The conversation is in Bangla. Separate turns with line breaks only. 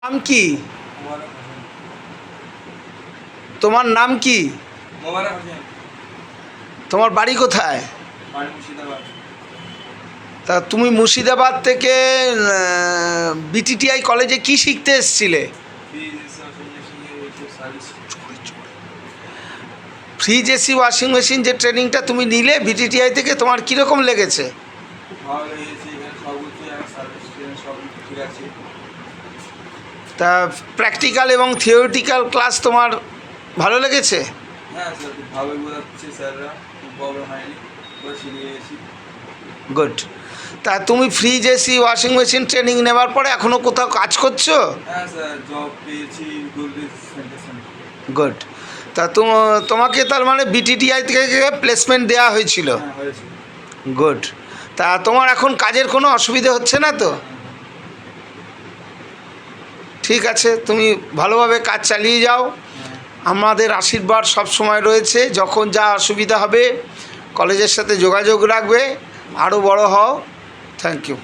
নাম কি? তোমার নাম কি? তোমার বাড়ি কোথায়? তা তুমি মুর্শিদাবাদ থেকে বিটিটিআই কলেজে কি শিখতে এসেছিলে? ফ্রিজ এসি ওয়াশিং মেশিন যে ট্রেনিংটা তুমি নিলে বিটিটিআই থেকে, তোমার কীরকম লেগেছে? তা প্র্যাকটিক্যাল এবং থিওরিটিক্যাল ক্লাস তোমার ভালো লেগেছে?
হ্যাঁ স্যার, খুব ভালো বোঝাচ্ছে স্যাররা, খুব প্রবলেম হয়নি, পুরো শিখে গেছি।
গুড। তা তুমি fridge AC washing machine training নেওয়ার পরে এখনও কোথাও কাজ করছো?
হ্যাঁ স্যার, জব পেয়েছি গুলবিস সেন্টার।
গুড। তা তোমাকে তার মানে বিটিটিআই থেকে প্লেসমেন্ট দেওয়া হয়েছিল?
হ্যাঁ হয়েছে।
গুড। তা তোমার এখন কাজের কোনো অসুবিধা হচ্ছে না তো? ঠিক আছে, তুমি ভালোভাবে কাজ চালিয়ে যাও। আমাদের আশীর্বাদ সব সময় রয়েছে। যখন যা অসুবিধা হবে কলেজের সাথে যোগাযোগ রাখবে। আরও বড় হও। Thank you.